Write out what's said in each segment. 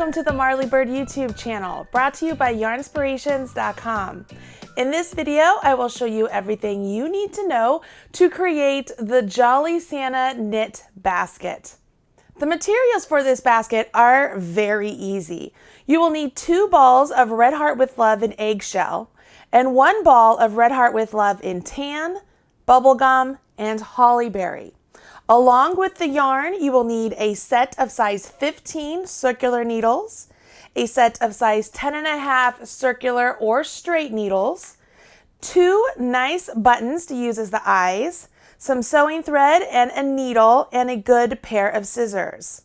welcome to the Marley Bird YouTube channel, brought to you by yarnspirations.com. In this video, I will show you everything you need to know to create the Jolly Santa knit basket. The materials for this basket are very easy. You will need 2 balls of Red Heart with Love in eggshell and 1 ball of Red Heart with Love in tan, bubblegum, and holly berry. Along with the yarn, you will need a set of size 15 circular needles, a set of size 10.5 circular or straight needles, 2 nice buttons to use as the eyes, some sewing thread and a needle, and a good pair of scissors.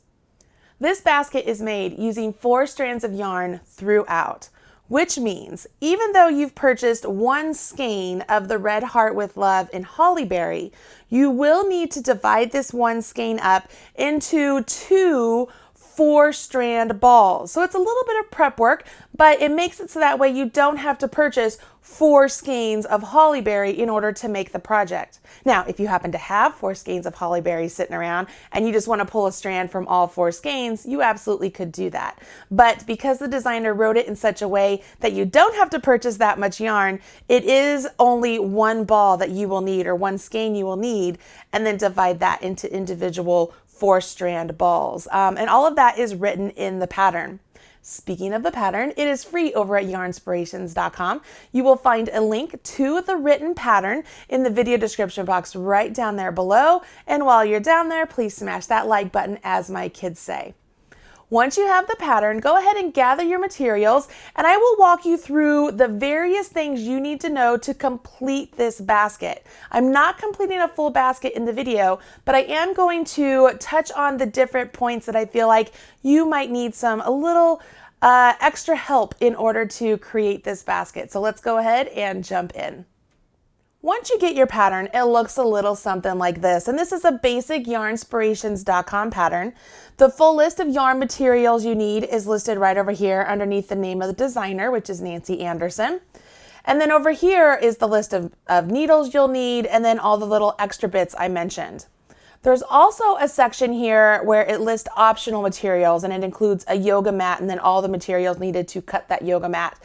This basket is made using 4 strands of yarn throughout, which means even though you've purchased 1 skein of the Red Heart with Love in holly berry, you will need to divide this 1 skein up into 2 4-strand balls. So it's a little bit of prep work, but it makes it so that way you don't have to purchase 4 skeins of holly berry in order to make the project. Now, if you happen to have 4 skeins of holly berry sitting around and you just want to pull a strand from all 4 skeins, you absolutely could do that. But because the designer wrote it in such a way that you don't have to purchase that much yarn, it is only 1 ball that you will need, or 1 skein you will need, and then divide that into individual 4-strand balls. And all of that is written in the pattern. Speaking of the pattern, it is free over at yarnspirations.com. You will find a link to the written pattern in the video description box right down there below. And while you're down there, please smash that like button, as my kids say. Once you have the pattern, go ahead and gather your materials, and I will walk you through the various things you need to know to complete this basket. I'm not completing a full basket in the video, but I am going to touch on the different points that I feel like you might need a little extra help in order to create this basket. So let's go ahead and jump in. Once you get your pattern, it looks a little something like this, and this is a basic yarnspirations.com pattern. The full list of yarn materials you need is listed right over here underneath the name of the designer, which is Nancy Anderson. And then over here is the list of needles you'll need, and then all the little extra bits I mentioned. There's also a section here where it lists optional materials, and it includes a yoga mat and then all the materials needed to cut that yoga mat.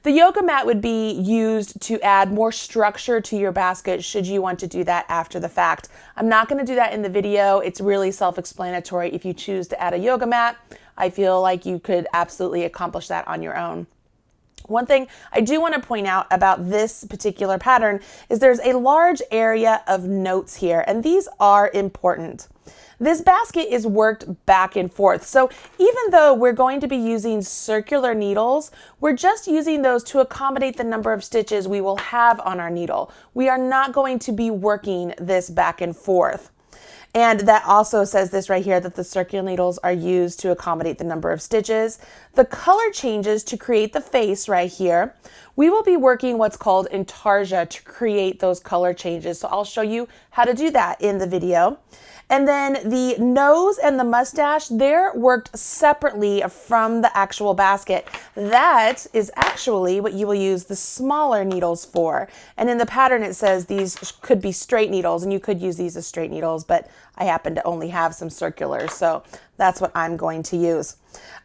The yoga mat would be used to add more structure to your basket should you want to do that after the fact. I'm not going to do that in the video. It's really self-explanatory. If you choose to add a yoga mat, I feel like you could absolutely accomplish that on your own. One thing I do want to point out about this particular pattern is there's a large area of notes here, and these are important. This basket is worked back and forth. So even though we're going to be using circular needles, we're just using those to accommodate the number of stitches we will have on our needle. We are not going to be working this back and forth. And that also says this right here, that the circular needles are used to accommodate the number of stitches. The color changes to create the face right here. We will be working what's called Intarsia to create those color changes. So I'll show you how to do that in the video. And then the nose and the mustache, they're worked separately from the actual basket. That is actually what you will use the smaller needles for. And in the pattern, it says these could be straight needles, and you could use these as straight needles, but I happen to only have some circulars, so that's what I'm going to use.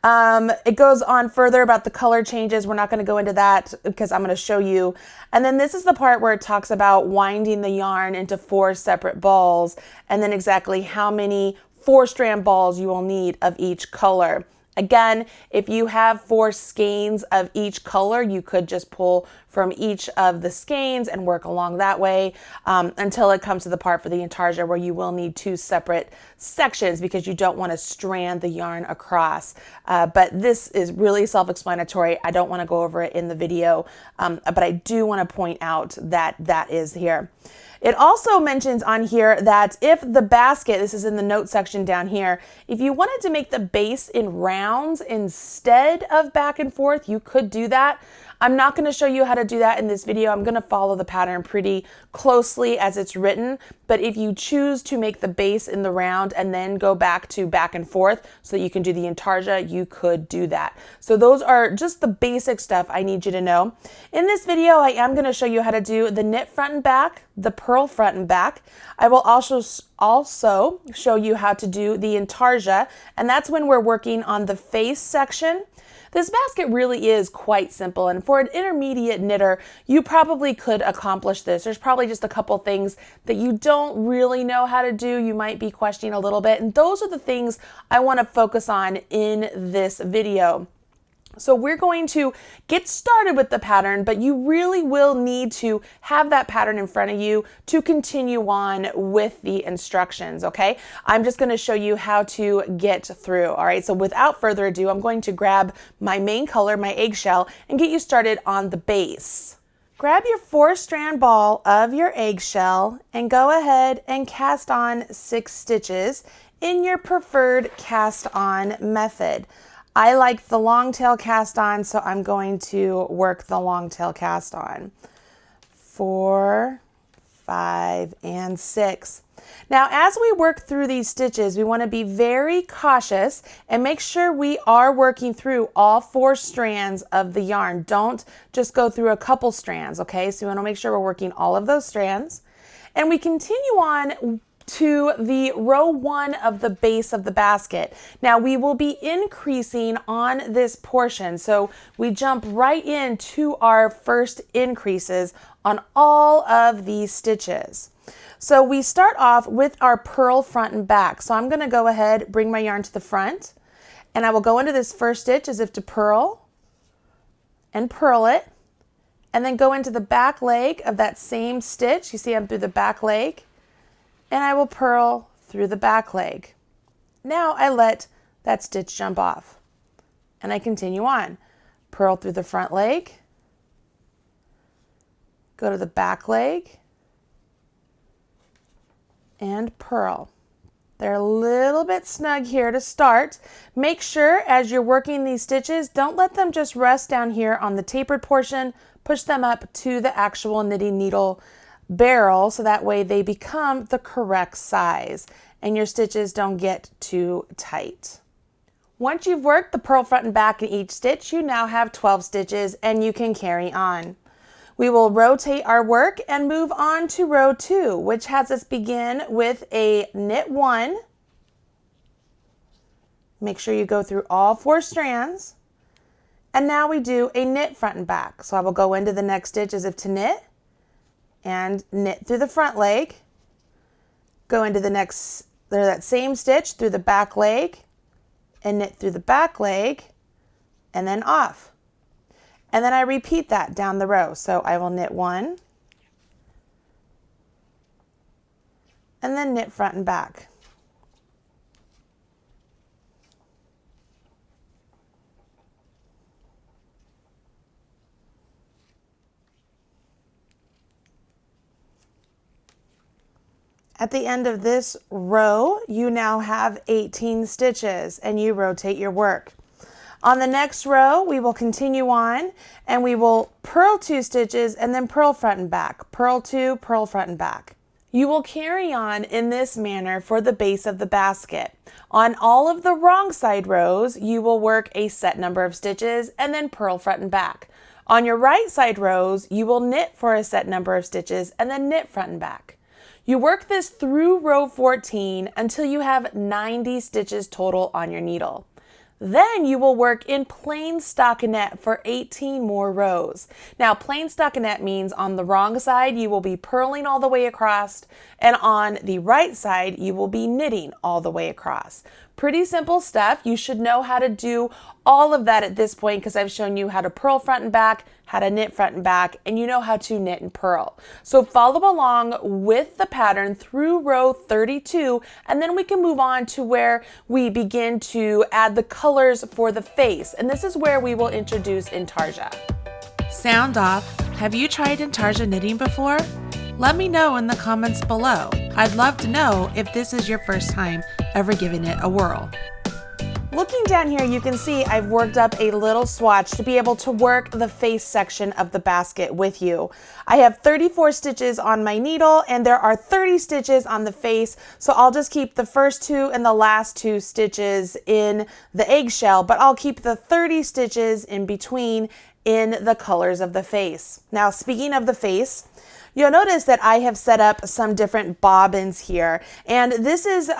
It goes on further about the color changes. We're not going to go into that because I'm going to show you. And then this is the part where it talks about winding the yarn into 4 separate balls, and then exactly how many 4-strand balls you will need of each color. Again, if you have 4 skeins of each color, you could just pull from each of the skeins and work along that way until it comes to the part for the Intarsia where you will need 2 separate sections because you don't want to strand the yarn across. But this is really self-explanatory. I don't want to go over it in the video, but I do want to point out that that is here. It also mentions on here that if the basket, this is in the note section down here, if you wanted to make the base in rounds instead of back and forth, you could do that. I'm not going to show you how to do that in this video. I'm going to follow the pattern pretty closely as it's written, but if you choose to make the base in the round and then go back and forth so that you can do the intarsia, you could do that. So those are just the basic stuff I need you to know. In this video, I am going to show you how to do the knit front and back, the purl front and back. I will also show you how to do the intarsia, and that's when we're working on the face section. This basket really is quite simple, and for an intermediate knitter, you probably could accomplish this. There's probably just a couple things that you don't really know how to do. You might be questioning a little bit, and those are the things I want to focus on in this video. So we're going to get started with the pattern, but you really will need to have that pattern in front of you to continue on with the instructions, okay? I'm just going to show you how to get through, all right? So without further ado, I'm going to grab my main color, my eggshell, and get you started on the base. Grab your 4-strand ball of your eggshell and go ahead and cast on 6 stitches in your preferred cast on method. I like the long tail cast on, so I'm going to work the long tail cast on. 4, 5, and 6. Now, as we work through these stitches, we want to be very cautious and make sure we are working through all 4 strands of the yarn. Don't just go through a couple strands, okay? So we want to make sure we're working all of those strands. And we continue on to the row 1 of the base of the basket. Now we will be increasing on this portion, so we jump right into our first increases on all of these stitches. So we start off with our purl front and back. So I'm going to go ahead, bring my yarn to the front, and I will go into this first stitch as if to purl and purl it, and then go into the back leg of that same stitch. You see I'm through the back leg, and I will purl through the back leg. Now I let that stitch jump off, and I continue on. Purl through the front leg, go to the back leg, and purl. They're a little bit snug here to start. Make sure as you're working these stitches, don't let them just rest down here on the tapered portion. Push them up to the actual knitting needle barrel so that way they become the correct size and your stitches don't get too tight. Once you've worked the purl front and back in each stitch, you now have 12 stitches and you can carry on. We will rotate our work and move on to row 2, which has us begin with a knit 1. Make sure you go through all 4 strands. And now we do a knit front and back. So I will go into the next stitch as if to knit, and knit through the front leg, go into the next, that same stitch through the back leg, and knit through the back leg, and then off. And then I repeat that down the row. So I will knit 1, and then knit front and back. At the end of this row, you now have 18 stitches and you rotate your work. On the next row, we will continue on and we will purl 2 stitches and then purl front and back. Purl 2, purl front and back. You will carry on in this manner for the base of the basket. On all of the wrong side rows, you will work a set number of stitches and then purl front and back. On your right side rows, you will knit for a set number of stitches and then knit front and back. You work this through row 14 until you have 90 stitches total on your needle. Then you will work in plain stockinette for 18 more rows. Now, plain stockinette means on the wrong side, you will be purling all the way across, and on the right side, you will be knitting all the way across. Pretty simple stuff. You should know how to do all of that at this point because I've shown you how to purl front and back, how to knit front and back, and you know how to knit and purl. So follow along with the pattern through row 32, and then we can move on to where we begin to add the colors for the face. And this is where we will introduce Intarsia. Sound off. Have you tried Intarsia knitting before? Let me know in the comments below. I'd love to know if this is your first time ever giving it a whirl. Looking down here, you can see I've worked up a little swatch to be able to work the face section of the basket with you. I have 34 stitches on my needle and there are 30 stitches on the face, so I'll just keep the first 2 and the last 2 stitches in the eggshell, but I'll keep the 30 stitches in between in the colors of the face. Now, speaking of the face, you'll notice that I have set up some different bobbins here, and this is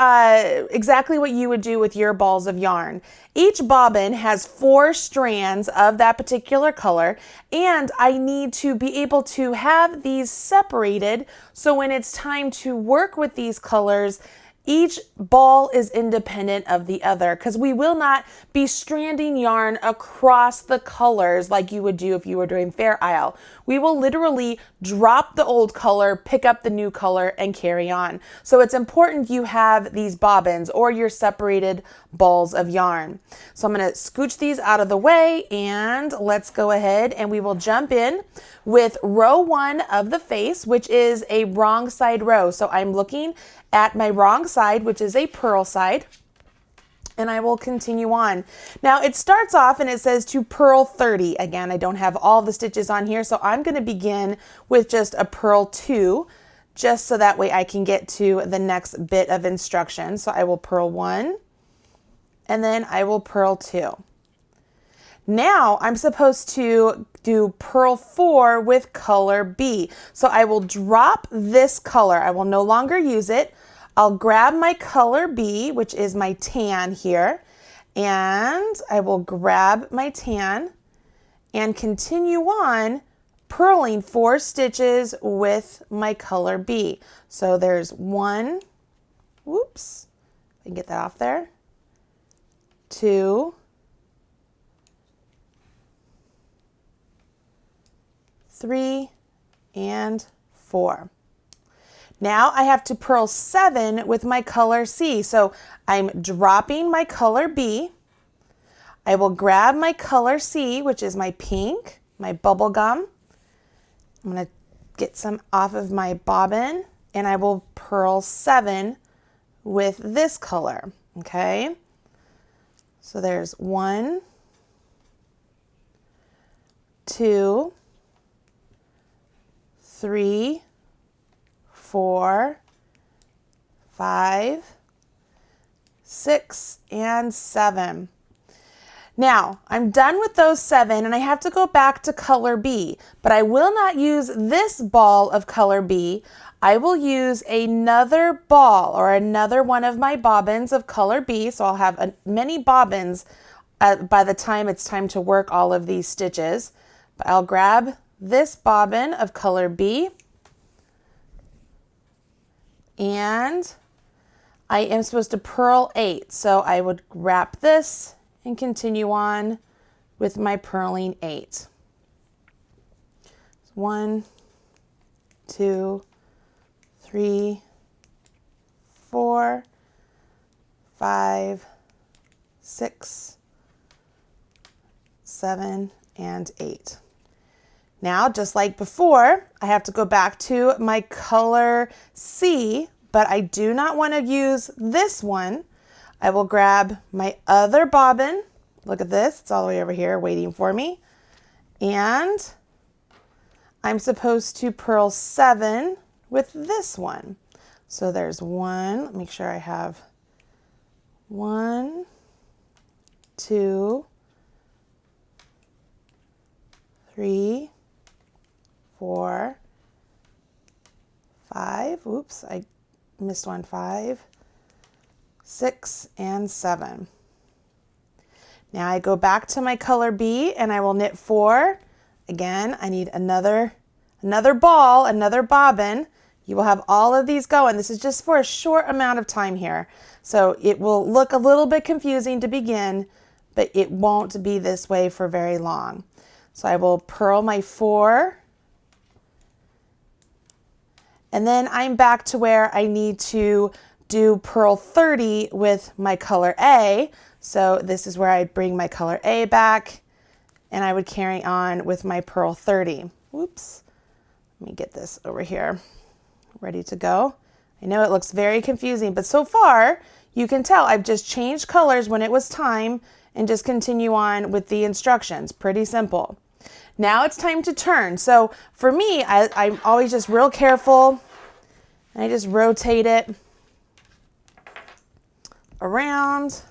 exactly what you would do with your balls of yarn. Each bobbin has 4 strands of that particular color, and I need to be able to have these separated so when it's time to work with these colors, each ball is independent of the other, because we will not be stranding yarn across the colors like you would do if you were doing Fair Isle. We will literally drop the old color, pick up the new color, and carry on. So it's important you have these bobbins or your separated balls of yarn. So I'm going to scooch these out of the way, and let's go ahead and we will jump in with row 1 of the face, which is a wrong side row. So I'm looking at my wrong side, which is a purl side, and I will continue on. Now it starts off and it says to purl 30. Again, I don't have all the stitches on here, so I'm going to begin with just a purl 2, just so that way I can get to the next bit of instruction. So I will purl 1, and then I will purl 2. Now I'm supposed to do purl 4 with color B. So I will drop this color. I will no longer use it. I'll grab my color B, which is my tan here, and I will grab my tan and continue on purling 4 stitches with my color B. So there's 1, whoops, I can get that off there, 2, 3, and 4. Now I have to purl 7 with my color C. So I'm dropping my color B. I will grab my color C, which is my pink, my bubble gum. I'm going to get some off of my bobbin, and I will purl 7 with this color. Okay. So there's 1, 2, 3, 4, 5, 6, and 7. Now, I'm done with those 7, and I have to go back to color B, but I will not use this ball of color B. I will use another ball or another one of my bobbins of color B, so I'll have many bobbins by the time it's time to work all of these stitches. But I'll grab this bobbin of color B, and I am supposed to purl 8. So I would wrap this and continue on with my purling 8. 1, 2, 3, 4, 5, 6, 7, and 8. Now, just like before, I have to go back to my color C, but I do not want to use this one. I will grab my other bobbin. Look at this, it's all the way over here waiting for me. And I'm supposed to purl 7 with this one. So there's 1, let me make sure I have 1, 2, 3, 4, 5, oops, I missed one, 5, 6, and 7. Now I go back to my color B and I will knit 4. Again, I need another ball, another bobbin. You will have all of these going. This is just for a short amount of time here. So it will look a little bit confusing to begin, but it won't be this way for very long. So I will purl my 4. And then I'm back to where I need to do purl 30 with my color A. So this is where I'd bring my color A back and I would carry on with my purl 30. Whoops. Let me get this over here. Ready to go. I know it looks very confusing, but so far you can tell I've just changed colors when it was time and just continue on with the instructions. Pretty simple. Now it's time to turn. So for me, I'm always just real careful. I just rotate it around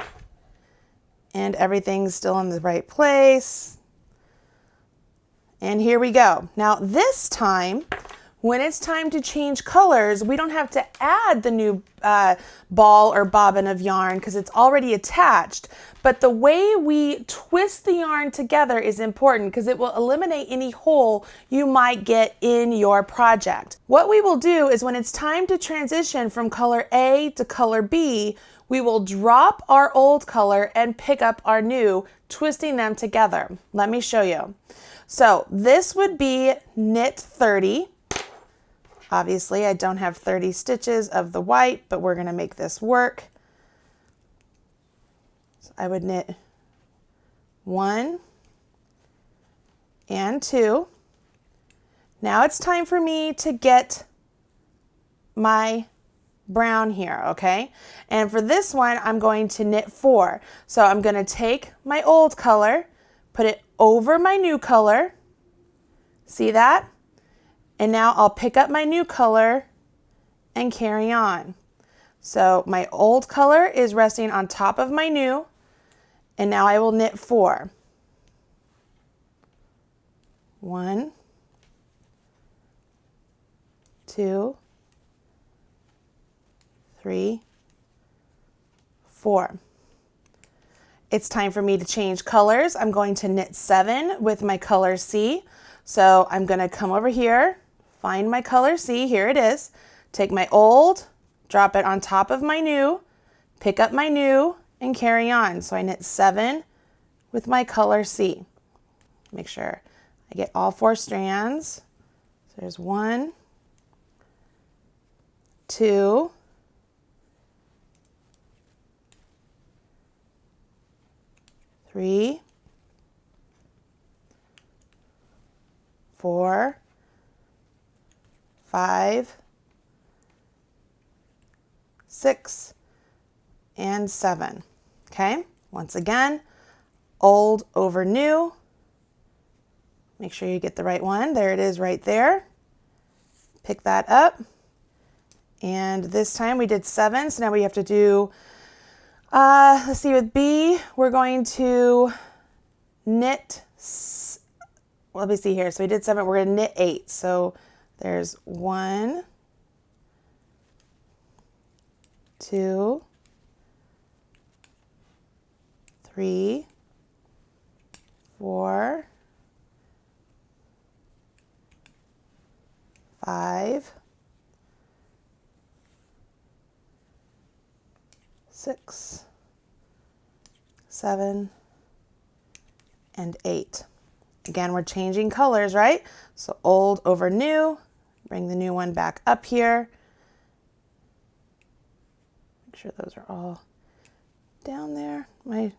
and everything's still in the right place. And here we go. Now this time, when it's time to change colors, we don't have to add the new ball or bobbin of yarn because it's already attached. But the way we twist the yarn together is important because it will eliminate any hole you might get in your project. What we will do is when it's time to transition from color A to color B, we will drop our old color and pick up our new, twisting them together. Let me show you. So this would be knit 30. Obviously, I don't have 30 stitches of the white, but we're going to make this work. So I would knit 1 and 2. Now it's time for me to get my brown here, okay? And for this one, I'm going to knit 4. So I'm going to take my old color, put it over my new color. See that? And now I'll pick up my new color and carry on. So my old color is resting on top of my new, and now I will knit 4. 1, 2, 3, 4. It's time for me to change colors. I'm going to knit 7 with my color C. So I'm going to come over here, find my color C, here it is, take my old, drop it on top of my new, pick up my new, and carry on. So I knit 7 with my color C. Make sure I get all 4 strands. So there's 1, 2, 3, 4, 5, 6, and 7. Okay, once again, old over new. Make sure you get the right one. There it is right there. Pick that up. And this time we did 7, so now we have to do, let's see, with B, we're going to knit, well, let me see here. So we did 7, we're going to knit 8. So there's 1, 2, 3, 4, 5, 6, 7, and 8. Again, we're changing colors, right? So old over new, bring the new one back up here. Make sure those are all down there.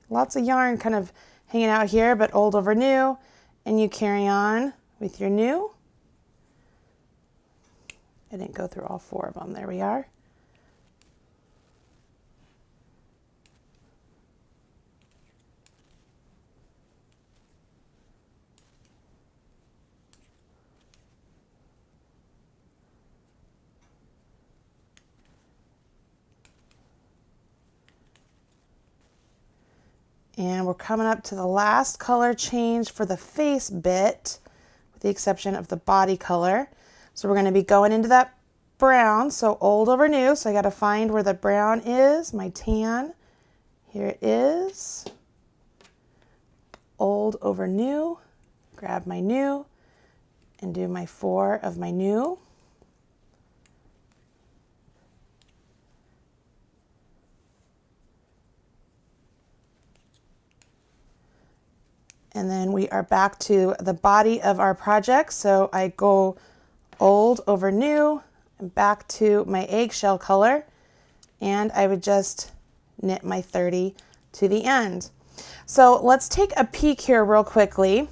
Lots of yarn kind of hanging out here, but old over new, and you carry on with your new. I didn't go through all 4 of them. There we are. And we're coming up to the last color change for the face bit, with the exception of the body color. So we're going to be going into that brown, so old over new. So I got to find where the brown is, my tan. Here it is. Old over new. Grab my new and do my 4 of my new. And then we are back to the body of our project. So I go old over new and back to my eggshell color. And I would just knit my 30 to the end. So let's take a peek here real quickly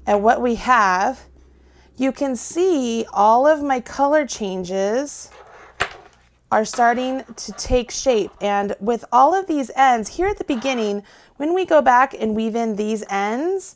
at what we have. You can see all of my color changes are starting to take shape. And with all of these ends here at the beginning, when we go back and weave in these ends,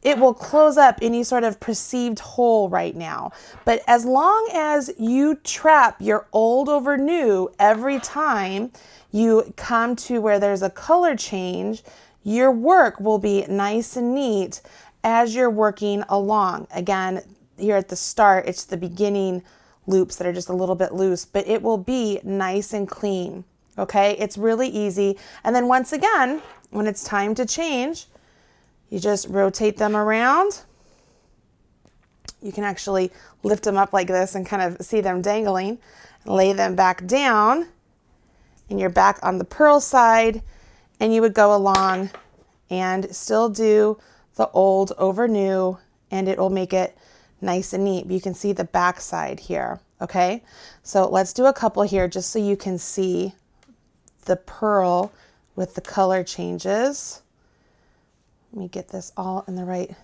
it will close up any sort of perceived hole right now. But as long as you trap your old over new every time you come to where there's a color change, your work will be nice and neat as you're working along. Again, here at the start, it's the beginning loops that are just a little bit loose, but it will be nice and clean. Okay, it's really easy. And then once again, when it's time to change, you just rotate them around. You can actually lift them up like this and kind of see them dangling. Lay them back down, and you're back on the purl side, and you would go along and still do the old over new, and it will make it nice and neat. You can see the back side here, okay? So let's do a couple here just so you can see the purl with the color changes. Let me get this all in the right.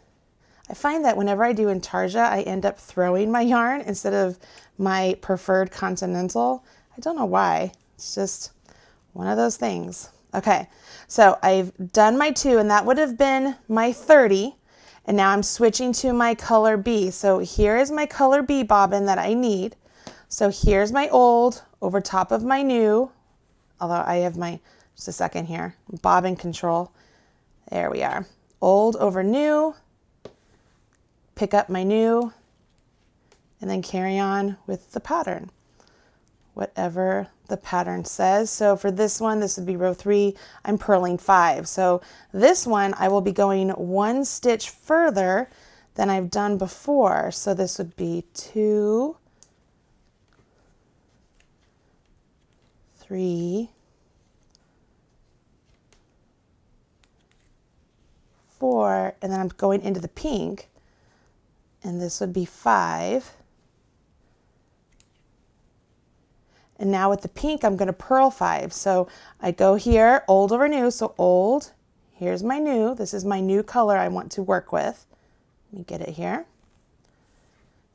I find that whenever I do Intarsia, I end up throwing my yarn instead of my preferred continental. I don't know why. It's just one of those things. Okay, so I've done my 2, and that would have been my 30. And now I'm switching to my color B. So here is my color B bobbin that I need. So here's my old over top of my new, although I have my, just a second here, bobbin control. There we are. Old over new, pick up my new, and then carry on with the pattern, whatever the pattern says. So for this one, this would be row 3, I'm purling 5. So this one, I will be going 1 stitch further than I've done before. So this would be 2, 3, 4, and then I'm going into the pink, and this would be 5. And now with the pink, I'm going to purl 5. So I go here, old over new, so old, here's my new, this is my new color I want to work with. Let me get it here.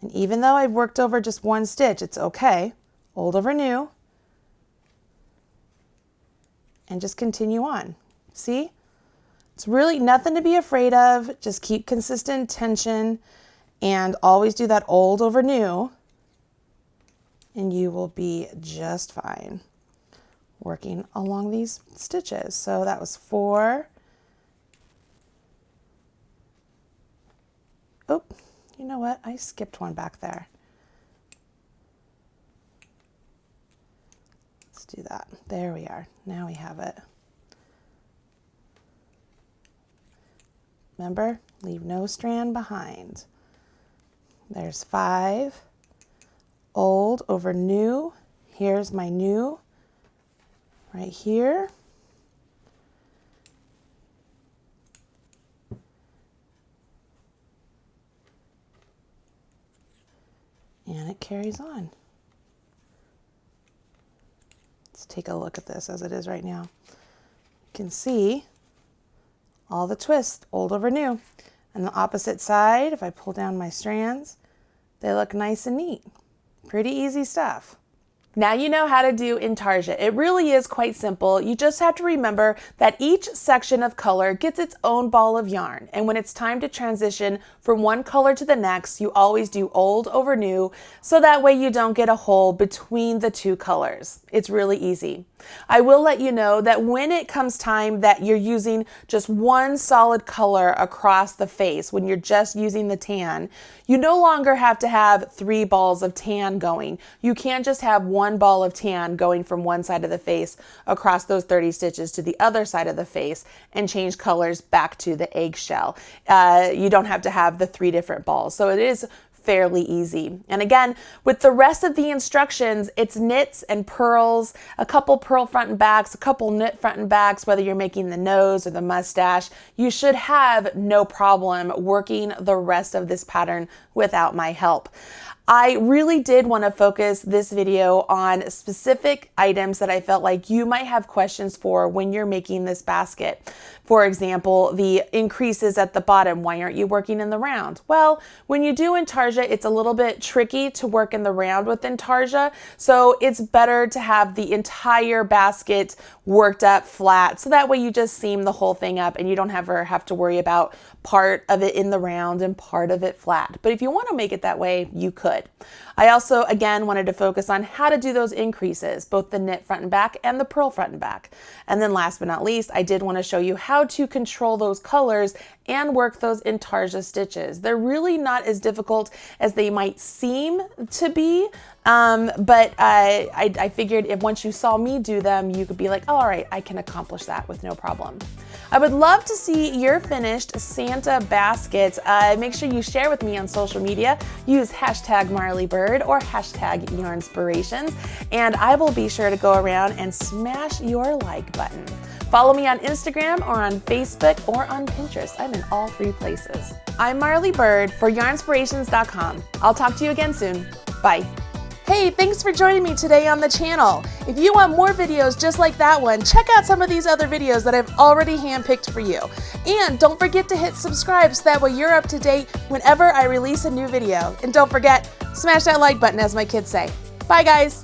And even though I've worked over just 1 stitch, it's okay. Old over new, and just continue on. See? It's really nothing to be afraid of. Just keep consistent tension and always do that old over new, and you will be just fine working along these stitches. So that was 4. Oh, you know what? I skipped one back there. Let's do that. There we are. Now we have it. Remember, leave no strand behind. There's 5, old over new. Here's my new right here. And it carries on. Let's take a look at this as it is right now. You can see all the twists, old over new. And the opposite side, if I pull down my strands, they look nice and neat. Pretty easy stuff. Now you know how to do Intarsia. It really is quite simple. You just have to remember that each section of color gets its own ball of yarn. And when it's time to transition from one color to the next, you always do old over new, so that way you don't get a hole between the 2 colors. It's really easy. I will let you know that when it comes time that you're using just one solid color across the face, when you're just using the tan, you no longer have to have 3 balls of tan going. You can't just have 1 ball of tan going from one side of the face across those 30 stitches to the other side of the face and change colors back to the eggshell. You don't have to have the 3 different balls. So it is fairly easy. And again, with the rest of the instructions, it's knits and purls, a couple purl front and backs, a couple knit front and backs, whether you're making the nose or the mustache. You should have no problem working the rest of this pattern without my help. I really did want to focus this video on specific items that I felt like you might have questions for when you're making this basket. For example, the increases at the bottom. Why aren't you working in the round? Well, when you do Intarsia, Intarsia, it's a little bit tricky to work in the round with Intarsia, so it's better to have the entire basket worked up flat, so that way you just seam the whole thing up and you don't ever have to worry about part of it in the round and part of it flat. But if you want to make it that way, you could. I also, again, wanted to focus on how to do those increases, both the knit front and back and the purl front and back. And then last but not least, I did want to show you how to control those colors and work those Intarsia stitches. They're really not as difficult as they might seem to be, but I figured if once you saw me do them, you could be like, oh, all right, I can accomplish that with no problem. I would love to see your finished Santa baskets. Make sure you share with me on social media. Use hashtag MarleyBird or hashtag Yarnspirations, and I will be sure to go around and smash your like button. Follow me on Instagram or on Facebook or on Pinterest. I'm in all three places. I'm Marley Bird for Yarnspirations.com. I'll talk to you again soon. Bye. Hey, thanks for joining me today on the channel. If you want more videos just like that one, check out some of these other videos that I've already handpicked for you. And don't forget to hit subscribe so that way you're up to date whenever I release a new video. And don't forget, smash that like button, as my kids say. Bye, guys.